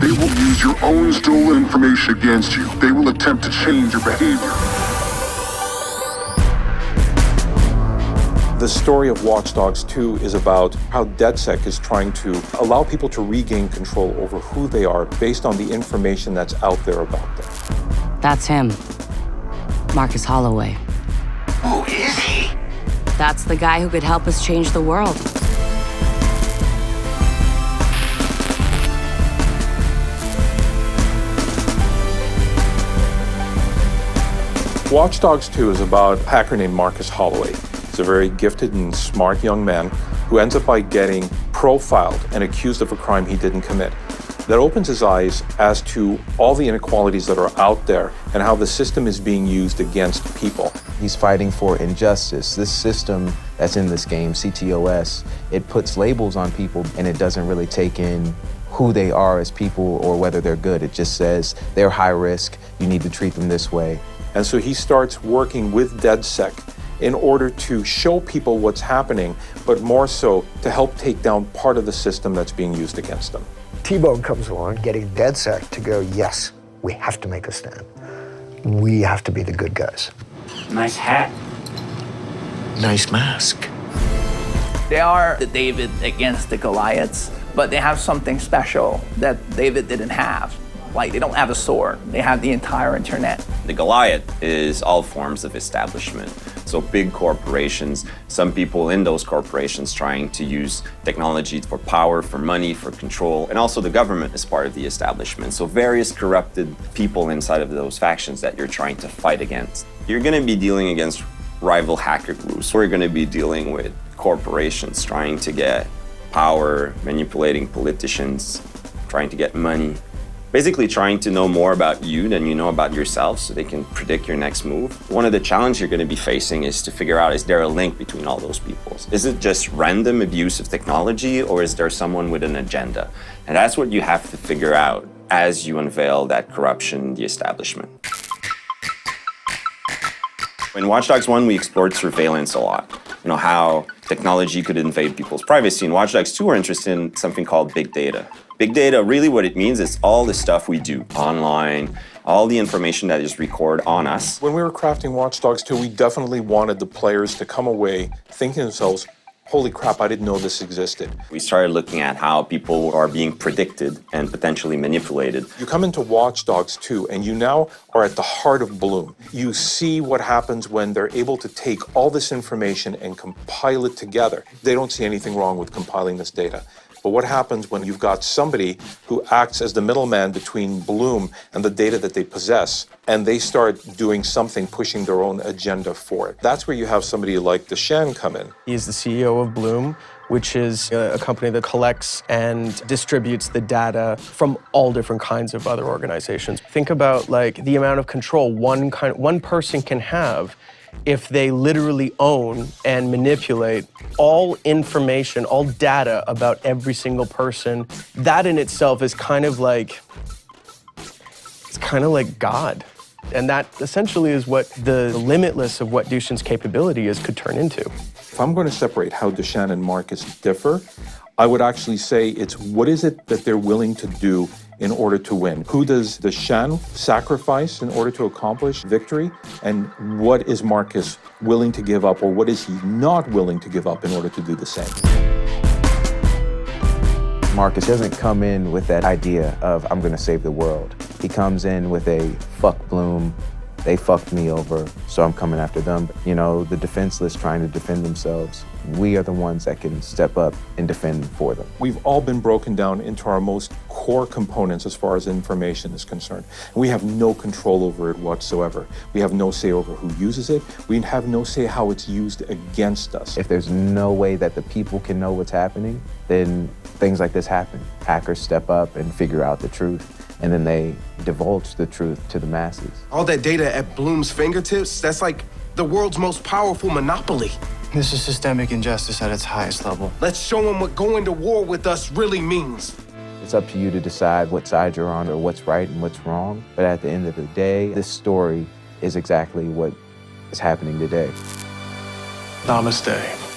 They will use your own stolen information against you. They will attempt to change your behavior. The story of Watch Dogs 2 is about how DedSec is trying to allow people to regain control over who they are based on the information that's out there about them. That's him. Marcus Holloway. Who is he? That's the guy who could help us change the world. Watch Dogs 2 is about a hacker named Marcus Holloway. He's a very gifted and smart young man who ends up by getting profiled and accused of a crime he didn't commit. That opens his eyes as to all the inequalities that are out there and how the system is being used against people. He's fighting for injustice. This system that's in this game, CTOS, it puts labels on people and it doesn't really take in who they are as people or whether they're good. It just says they're high risk, you need to treat them this way. And so he starts working with DedSec in order to show people what's happening, but more so to help take down part of the system that's being used against them. T-Bone comes along, getting DedSec to go, yes, we have to make a stand. We have to be the good guys. Nice hat. Nice mask. They are the David against the Goliaths, but they have something special that David didn't have. Like, they don't have a sword, they have the entire internet. The Goliath is all forms of establishment. So big corporations, some people in those corporations trying to use technology for power, for money, for control, and also the government is part of the establishment. So various corrupted people inside of those factions that you're trying to fight against. You're gonna be dealing against rival hacker groups. We're gonna be dealing with corporations trying to get power, manipulating politicians, trying to get money. Basically trying to know more about you than you know about yourself so they can predict your next move. One of the challenges you're going to be facing is to figure out, is there a link between all those people? Is it just random abuse of technology or is there someone with an agenda? And that's what you have to figure out as you unveil that corruption in the establishment. In Watch Dogs 1, we explored surveillance a lot. You know, how technology could invade people's privacy. In Watch Dogs 2, we're interested in something called big data. Big data, really what it means is all the stuff we do online, all the information that is recorded on us. When we were crafting Watch Dogs 2, we definitely wanted the players to come away thinking to themselves, holy crap, I didn't know this existed. We started looking at how people are being predicted and potentially manipulated. You come into Watch Dogs 2 and you now are at the heart of Bloom. You see what happens when they're able to take all this information and compile it together. They don't see anything wrong with compiling this data. But what happens when you've got somebody who acts as the middleman between Bloom and the data that they possess, and they start doing something, pushing their own agenda for it? That's where you have somebody like Deshan come in. He's the CEO of Bloom, which is a company that collects and distributes the data from all different kinds of other organizations. Think about like the amount of control one person can have if they literally own and manipulate all information, all data about every single person. That in itself is kind of like, it's kind of like God. And that essentially is what the limitless of what Dushan's capability is could turn into. If I'm going to separate how Deshan and Marcus differ, I would actually say it's what is it that they're willing to do in order to win? Who does Deshan sacrifice in order to accomplish victory? And what is Marcus willing to give up, or what is he not willing to give up in order to do the same? Marcus doesn't come in with that idea of, I'm gonna save the world. He comes in with a fuck Bloom, they fucked me over, so I'm coming after them. You know, the defenseless trying to defend themselves. We are the ones that can step up and defend for them. We've all been broken down into our most core components as far as information is concerned. We have no control over it whatsoever. We have no say over who uses it. We have no say how it's used against us. If there's no way that the people can know what's happening, then things like this happen. Hackers step up and figure out the truth, and then they divulge the truth to the masses. All that data at Bloom's fingertips, that's like the world's most powerful monopoly. This is systemic injustice at its highest level. Let's show them what going to war with us really means. It's up to you to decide what side you're on or what's right and what's wrong. But at the end of the day, this story is exactly what is happening today. Namaste.